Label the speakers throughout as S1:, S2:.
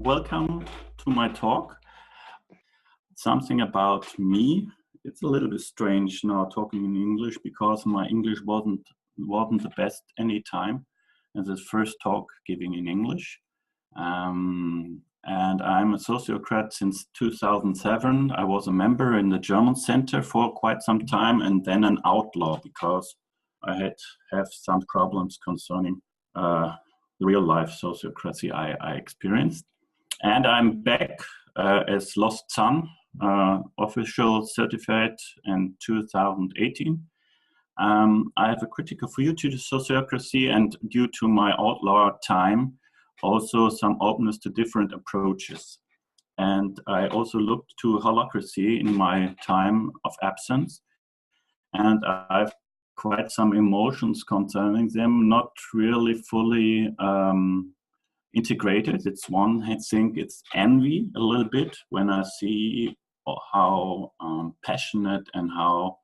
S1: welcome to my talk. Something about me. It's a little bit strange now talking in English because my English wasn't the best any time. And this first talk giving in English. And I'm a sociocrat since 2007. I was a member in the German Center for quite some time and then an outlaw because I have some problems concerning real life sociocracy I experienced. And I'm back as Lost Son, official certificate in 2018. I have a critical view to the sociocracy, and due to my outlaw time, also some openness to different approaches. And I also looked to holacracy in my time of absence, and I've quite some emotions concerning them, not really fully integrated. It's one, I think it's envy a little bit when I see how passionate and how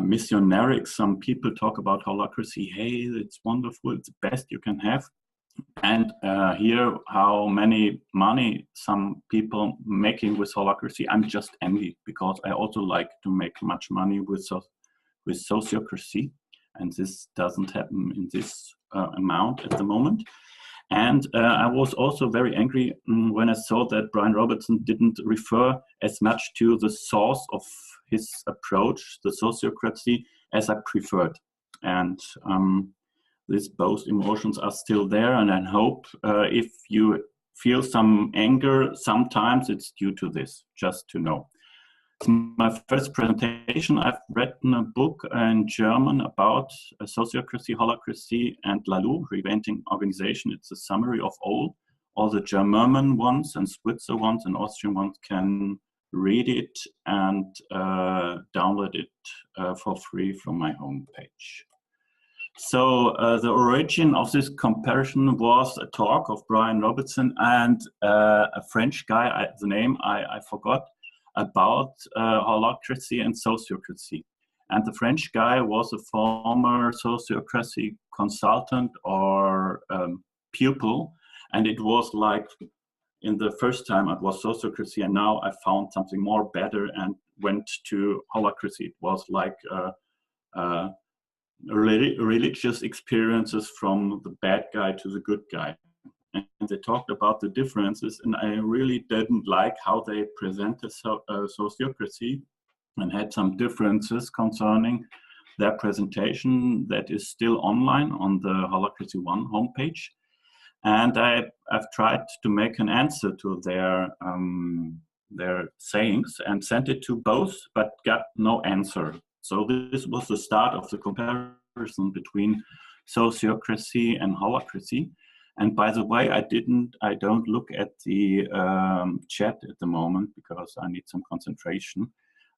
S1: missionary some people talk about holacracy. Hey, it's wonderful, it's the best you can have. And hear how many money some people making with holacracy. I'm just envy because I also like to make much money with sociocracy, and this doesn't happen in this amount at the moment. And I was also very angry when I saw that Brian Robertson didn't refer as much to the source of his approach, the sociocracy, as I preferred. And these both emotions are still there, and I hope if you feel some anger, sometimes it's due to this, just to know. It's my first presentation. I've written a book in German about sociocracy, holacracy, and Lalou, Reinventing Organization. It's a summary of all the German ones and Swiss ones and Austrian ones can read it and download it for free from my homepage. So the origin of this comparison was a talk of Brian Robertson and a French guy, the name I forgot, about holacracy and sociocracy. And the French guy was a former sociocracy consultant or pupil. And it was like, in the first time it was sociocracy, and now I found something more better and went to holacracy. It was like religious experiences from the bad guy to the good guy. And they talked about the differences, and I really didn't like how they presented sociocracy and had some differences concerning their presentation that is still online on the Holacracy 1 homepage. And I've tried to make an answer to their sayings and sent it to both, but got no answer. So this was the start of the comparison between sociocracy and holacracy. And by the way, I don't look at the chat at the moment because I need some concentration.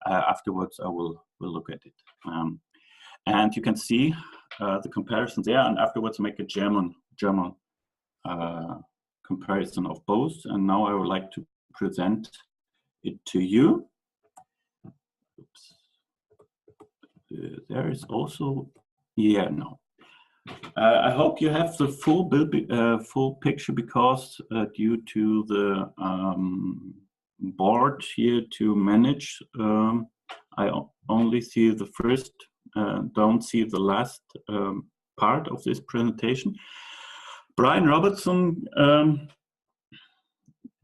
S1: Afterwards, I will look at it. And you can see the comparison there, and afterwards make a German comparison of both. And now I would like to present it to you. Oops. There is also, yeah, no. I hope you have the full picture because due to the board here to manage, I only see the first, don't see the last part of this presentation. Brian Robertson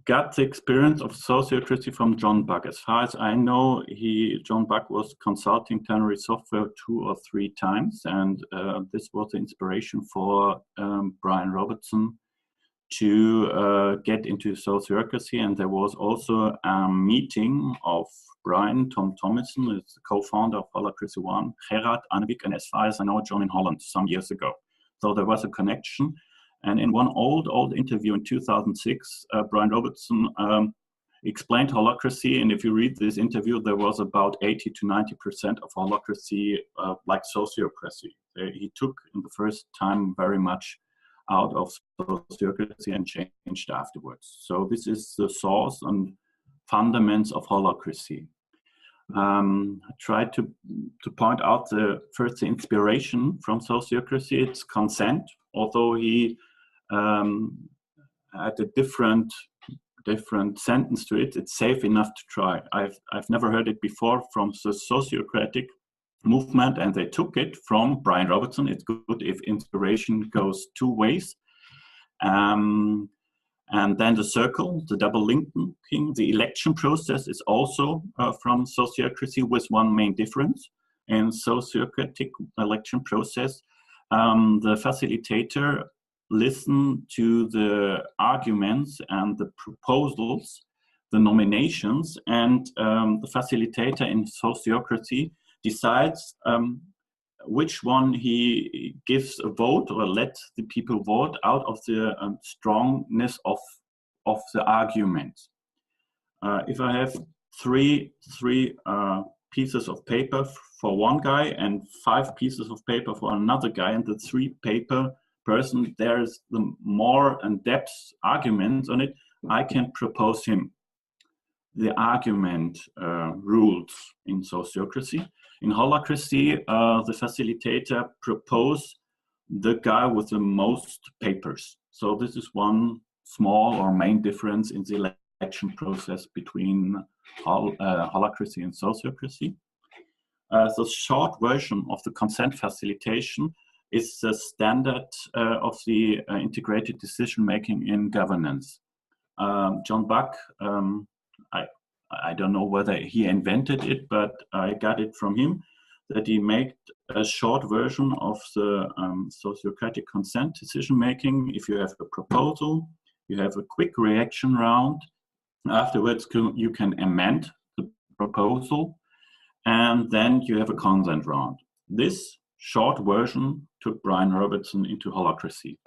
S1: got the experience of sociocracy from John Buck. As far as I know, John Buck was consulting Tannery Software 2 or 3 times, and this was the inspiration for Brian Robertson to get into sociocracy. And there was also a meeting of Brian, Tom Thomason, is the co-founder of Holacracy 1, Gerard, Annewijk, and as far as I know, John in Holland some years ago. So there was a connection. And in one old interview in 2006, Brian Robertson explained holacracy. And if you read this interview, there was about 80 to 90% of holacracy like sociocracy. He took in the first time very much out of sociocracy and changed afterwards. So this is the source and fundamentals of holacracy. I tried to point out the first inspiration from sociocracy. It's consent, although he had a different different sentence to it. It's safe enough to try. I've never heard it before from the Sociocratic movement, and they took it from Brian Robertson. It's good if inspiration goes two ways. And then the circle, the double linking, the election process is also from Sociocracy, with one main difference. In Sociocratic election process, the facilitator listens to the arguments and the proposals, the nominations, and the facilitator in Sociocracy decides which one he gives a vote, or let the people vote out of the strongness of the argument. If I have three pieces of paper for one guy and 5 pieces of paper for another guy, and the 3 paper person, there's the more in-depth arguments on it, I can propose him the argument rules in Sociocracy. In Holacracy, the facilitator proposes the guy with the most papers. So this is one small or main difference in the election process between Holacracy and Sociocracy. The short version of the consent facilitation is the standard of the integrated decision-making in governance. John Buck, I don't know whether he invented it, but I got it from him, that he made a short version of the sociocratic consent decision-making. If you have a proposal, you have a quick reaction round. Afterwards, you can amend the proposal, and then you have a consent round. This short version took Brian Robertson into Holacracy.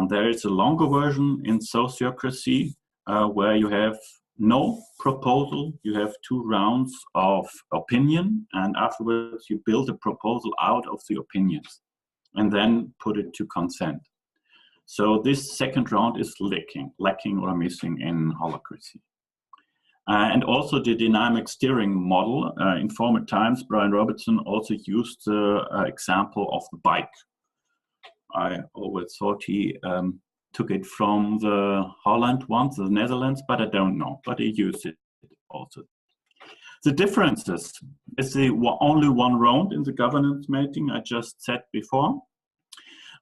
S1: There is a longer version in Sociocracy where you have no proposal, you have 2 rounds of opinion, and afterwards you build a proposal out of the opinions and then put it to consent. So this second round is lacking or missing in Holacracy. And also the dynamic steering model. In former times, Brian Robertson also used the example of the bike. I always thought he took it from the Holland one, the Netherlands, but I don't know, but he used it also. The differences is the only one round in the governance meeting I just said before.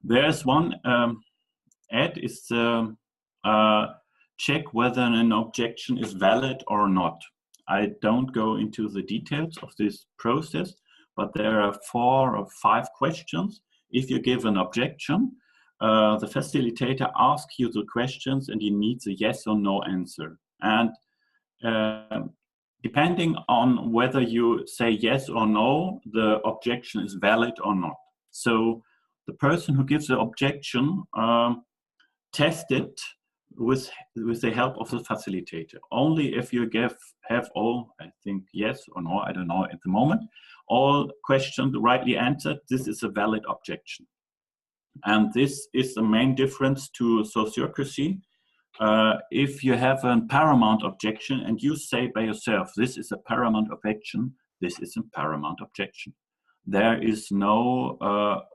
S1: There's one add is check whether an objection is valid or not. I don't go into the details of this process, but there are 4 or 5 questions. If you give an objection, the facilitator asks you the questions and you need a yes or no answer. And depending on whether you say yes or no, the objection is valid or not. So the person who gives the objection tests it with the help of the facilitator. Only if you have all, I think yes or no, I don't know at the moment, all questions rightly answered, this is a valid objection. And this is the main difference to Sociocracy. If you have a paramount objection and you say by yourself, this is a paramount objection, this is a paramount objection. There is no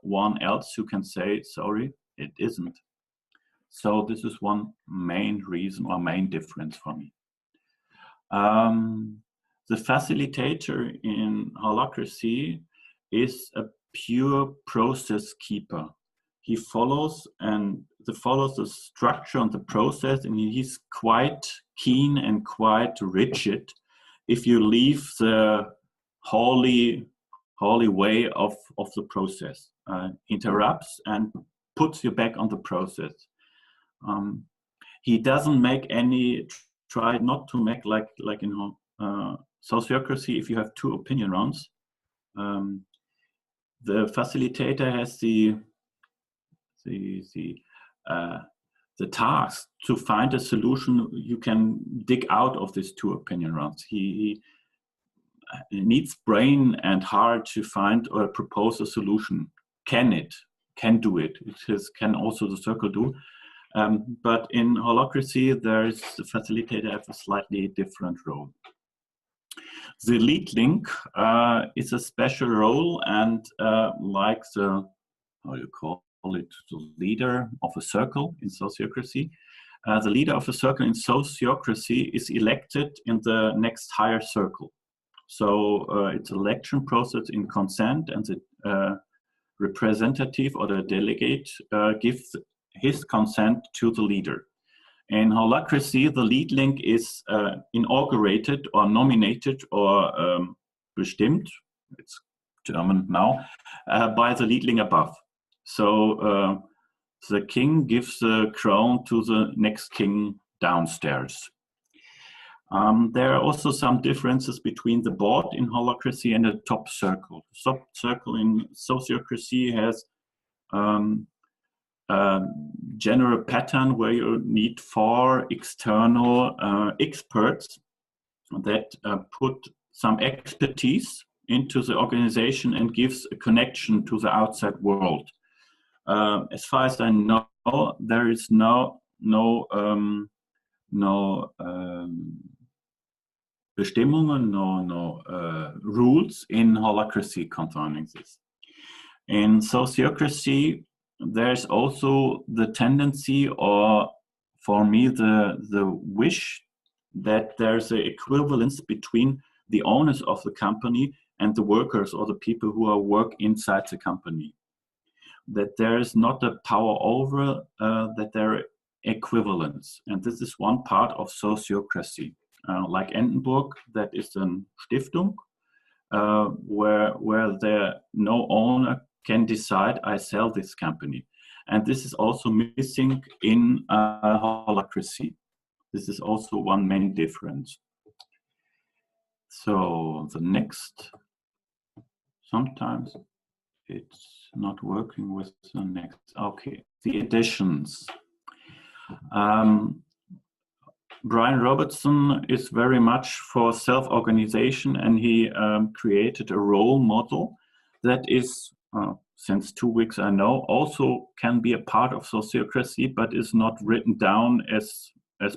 S1: one else who can say, sorry, it isn't. So this is one main reason or main difference for me. The facilitator in Holacracy is a pure process keeper. He follows the structure and the process, and he's quite keen and quite rigid if you leave the holy way of the process. Interrupts and puts you back on the process. He doesn't make any, try not to make like in Sociocracy, if you have 2 opinion rounds, the facilitator has the task to find a solution you can dig out of these 2 opinion rounds. He needs brain and heart to find or propose a solution. Can do it. Can also the circle do. But in Holacracy, the facilitator has a slightly different role. The lead link is a special role, and like the, how you call it, the leader of a circle in Sociocracy, the leader of a circle in sociocracy is elected in the next higher circle. So it's an election process in consent, and the representative or the delegate gives his consent to the leader. In Holacracy, the lead link is inaugurated or nominated or bestimmt, it's German now, by the lead link above. So the king gives the crown to the next king downstairs. There are also some differences between the board in Holacracy and the top circle. The top circle in Sociocracy has general pattern where you need 4 external experts that put some expertise into the organization and gives a connection to the outside world. As far as I know, there is no Bestimmungen, no rules in Holacracy concerning this. In Sociocracy, there's also the tendency, or for me, the wish that there's an equivalence between the owners of the company and the workers or the people who work inside the company. That there is not a power over, that there are equivalents. And this is one part of Sociocracy. Like Entenburg, that is a Stiftung, where there no owner can decide, I sell this company. And this is also missing in Holacracy. This is also one main difference. So the next, sometimes it's not working with the next. Okay, the additions. Brian Robertson is very much for self-organization, and he created a role model that is, since 2 weeks I know, also can be a part of Sociocracy, but is not written down as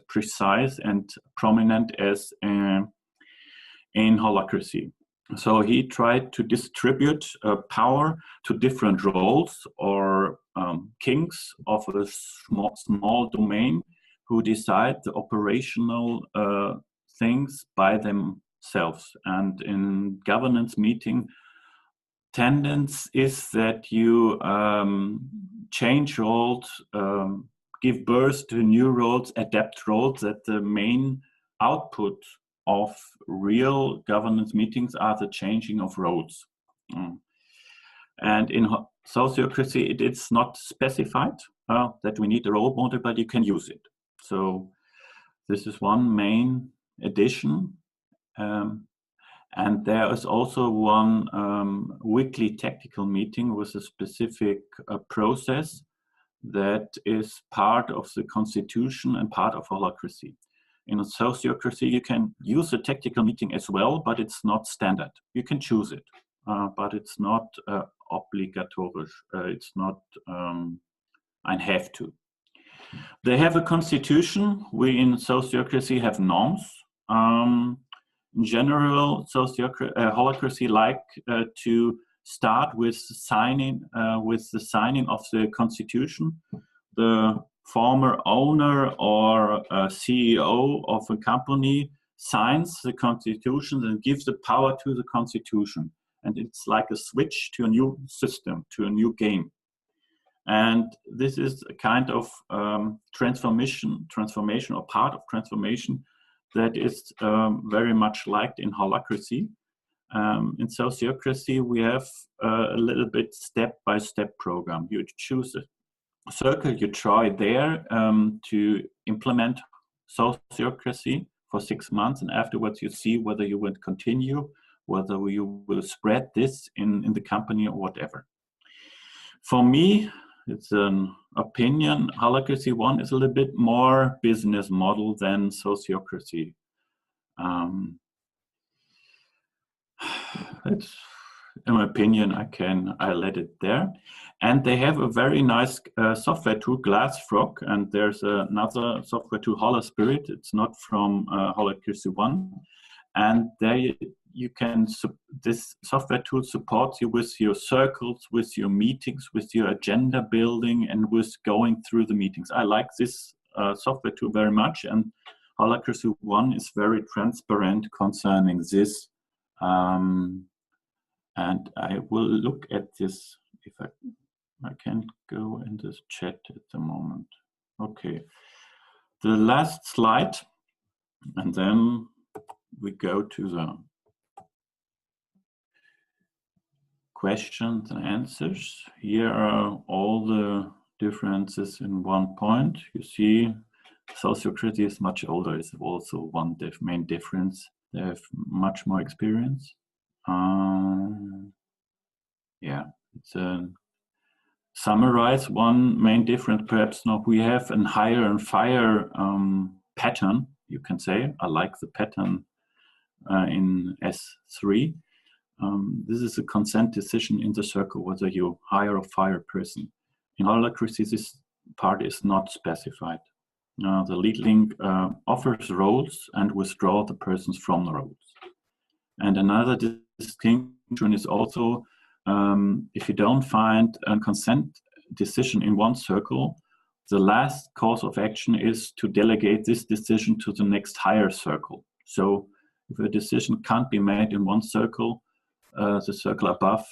S1: precise and prominent as in Holacracy. So he tried to distribute power to different roles or kings of a small domain who decide the operational things by themselves. And in governance meeting, tendency is that you change roles, give birth to new roles, adapt roles, that the main output of real governance meetings are the changing of roles. And in Sociocracy, it is not specified that we need a role model, but you can use it. So this is one main addition. And there is also one weekly tactical meeting with a specific process that is part of the constitution and part of Holacracy. In a Sociocracy, you can use a tactical meeting as well, but it's not standard. You can choose it, but it's not obligatorisch. It's not ein have to. They have a constitution. We in Sociocracy have norms. In general, Holacracy like to start with the signing of the constitution. The former owner or CEO of a company signs the constitution and gives the power to the constitution. And it's like a switch to a new system, to a new game. And this is a kind of transformation or part of transformation that is very much liked in Holacracy. In Sociocracy, we have a little bit step-by-step program. You choose a circle, you try there to implement Sociocracy for 6 months, and afterwards you see whether you will continue, whether you will spread this in the company or whatever. For me, it's an opinion. Holacracy 1 is a little bit more business model than Sociocracy. It's, in my opinion, I let it there. And they have a very nice software tool, Glassfrog, and there's another software tool, Holaspirit. It's not from Holacracy 1. And there you can, this software tool supports you with your circles, with your meetings, with your agenda building, and with going through the meetings. I like this software tool very much, and Holacracy 1 is very transparent concerning this. And I will look at this if I can't go in this chat at the moment. Okay, the last slide, and then we go to the questions and answers. Here are all the differences in one point. You see, Sociocracy is much older. It's also one main difference. They have much more experience. Yeah, it's a summarize one main difference. Perhaps now we have a hire and fire pattern. You can say I like the pattern in S3. This is a consent decision in the circle whether you hire or fire a person. In Holacracy, this part is not specified. The lead link offers roles and withdraw the persons from the roles. And another distinction is also if you don't find a consent decision in one circle, the last course of action is to delegate this decision to the next higher circle. So if a decision can't be made in one circle, the circle above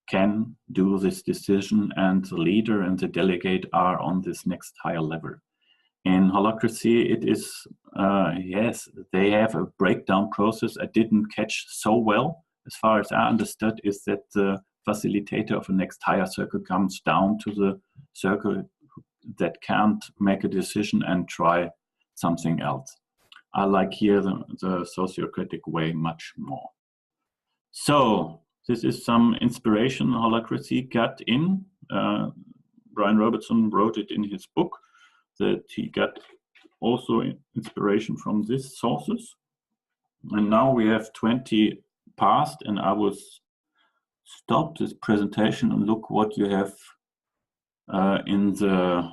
S1: can do this decision, and the leader and the delegate are on this next higher level. In Holacracy, it is, yes, they have a breakdown process I didn't catch so well. As far as I understood, is that the facilitator of a next higher circle comes down to the circle that can't make a decision and try something else. I like here the sociocratic way much more. So this is some inspiration Holacracy got in. Brian Robertson wrote it in his book that he got also inspiration from these sources. And now we have 20 passed, and I will stop this presentation and look what you have in the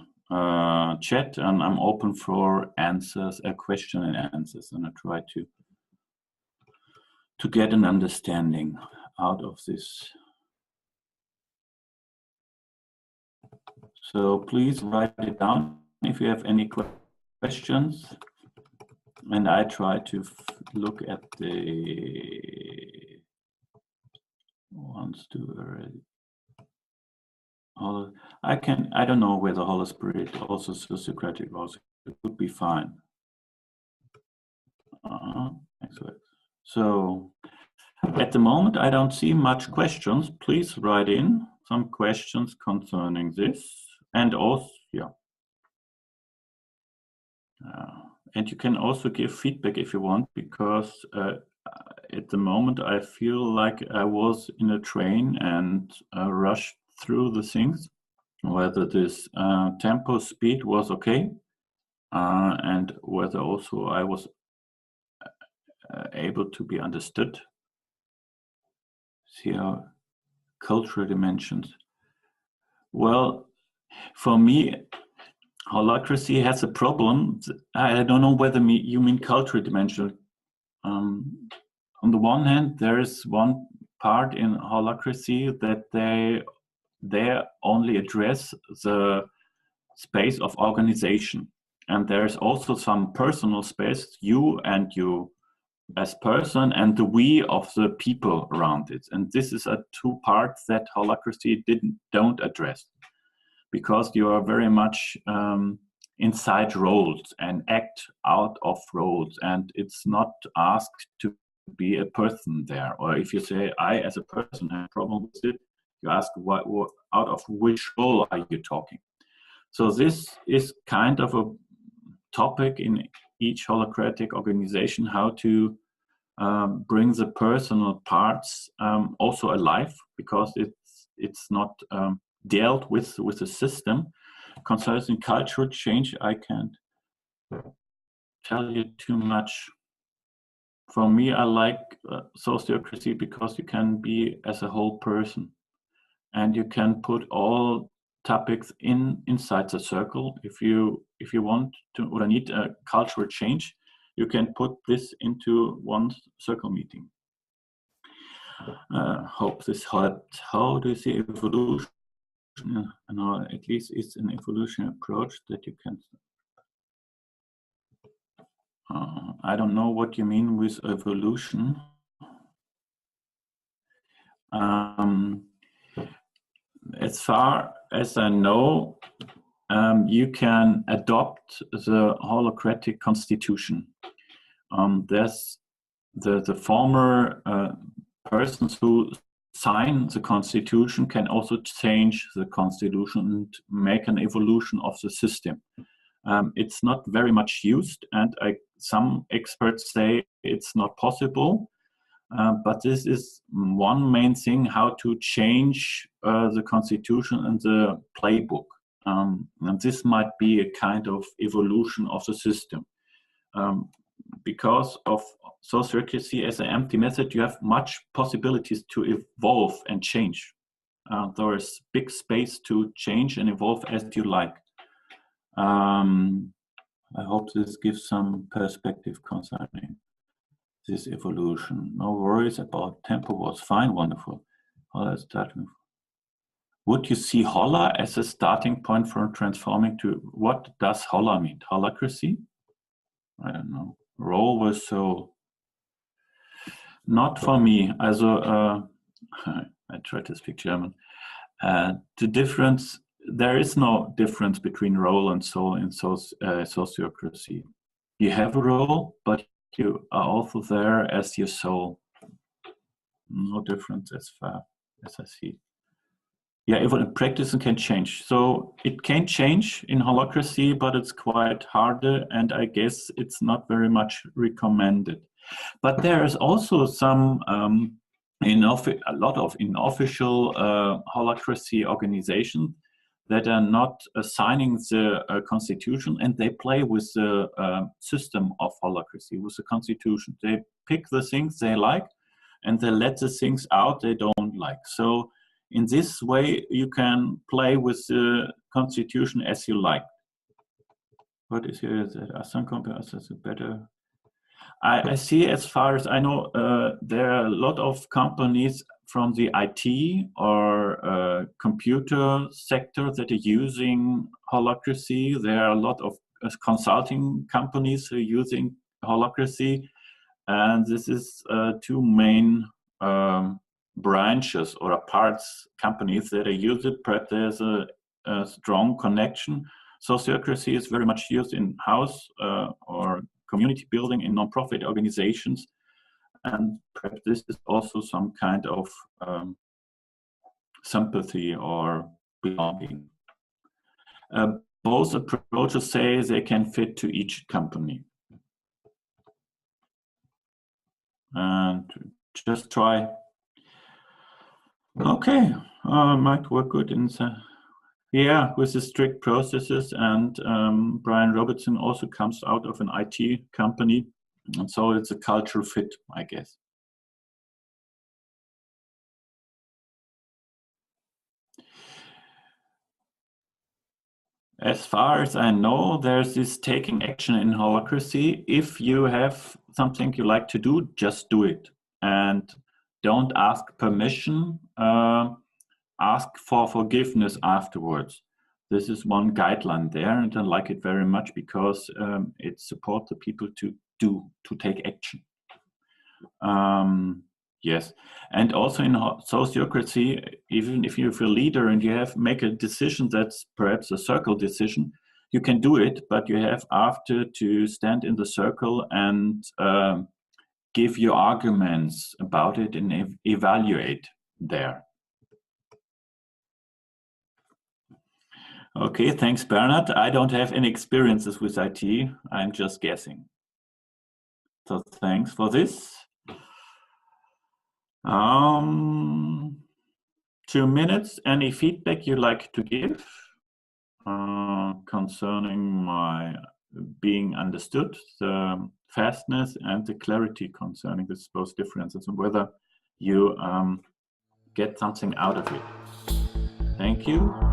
S1: chat, and I'm open for answers, question and answers, and I try to get an understanding out of this. So please write it down if you have any questions, and I try to look at the ones to already. I don't know whether Holy Spirit also Sociocratic also would be fine. Excellent. So at the moment I don't see much questions. Please write in some questions concerning this, and also and you can also give feedback if you want, because at the moment I feel like I was in a train and rushed through the things, whether this tempo speed was okay, and whether also I was able to be understood. See how cultural dimensions. Well, for me, Holacracy has a problem. I don't know whether you mean cultural dimension. On the one hand, there is one part in Holacracy that they only address the space of organization, and there's also some personal space, you and you as person, and the we of the people around it. And this is a two parts that Holacracy don't address, because you are very much inside roles and act out of roles, and it's not asked to be a person there. Or if you say I as a person have a problem with it, you ask what out of which role are you talking. So this is kind of a topic in each holacratic organization, how to bring the personal parts also alive, because it's not dealt with the system. Concerning cultural change, I can't tell you too much. For me, I like sociocracy because you can be as a whole person, and you can put all topics inside the circle. If you want to or need a cultural change, you can put this into one circle meeting. Hope this helped. How do you see evolution? And at least it's an evolution approach that you can. I don't know what you mean with evolution. As far as I know, you can adopt the holacratic constitution. There's the former persons who sign the constitution can also change the constitution and make an evolution of the system. It's not very much used, and some experts say it's not possible. But this is one main thing, how to change the constitution and the playbook. And this might be a kind of evolution of the system. Because of sociocracy as an empty method, you have much possibilities to evolve and change. There is big space to change and evolve as you like. I hope this gives some perspective concerning this evolution. No worries about tempo was fine, wonderful. Hola starting. Would you see Hola as a starting point for transforming to, what does Hola mean? Holacracy? I don't know. Role was so, not for me. Also, I try to speak German. The difference, there is no difference between role and soul in sociocracy. You have a role, but you are also there as your soul. No difference as far as I see. Yeah, even practice can change. So it can change in holacracy, but it's quite harder, and I guess it's not very much recommended. But there is also some a lot of unofficial holacracy organizations that are not signing the constitution, and they play with the system of holacracy, with the constitution. They pick the things they like, and they let the things out they don't like. So in this way, you can play with the constitution as you like. What is here? Some companies are better. I see, as far as I know, there are a lot of companies from the IT or computer sector that are using holacracy. There are a lot of consulting companies who are using holacracy, and this is two main branches or parts companies that are used it. Perhaps there's a strong connection. Sociocracy is very much used in house or community building in non-profit organizations, and perhaps this is also some kind of sympathy or belonging. Both approaches say they can fit to each company. And just try. Okay, might work good in the, yeah, with the strict processes, and Brian Robertson also comes out of an IT company, and so it's a cultural fit, I guess. As far as I know, there's this taking action in holacracy. If you have something you like to do, just do it. And don't ask permission, ask for forgiveness afterwards. This is one guideline there, and I like it very much because it supports the people to take action. Yes, and also in sociocracy, even if you're a leader and you make a decision that's perhaps a circle decision, you can do it, but you have after to stand in the circle and give your arguments about it and evaluate there. Okay, thanks, Bernard. I don't have any experiences with IT. I'm just guessing. So thanks for this. 2 minutes. Any feedback you like to give concerning my being understood, the fastness and the clarity concerning those differences, and whether you get something out of it. Thank you.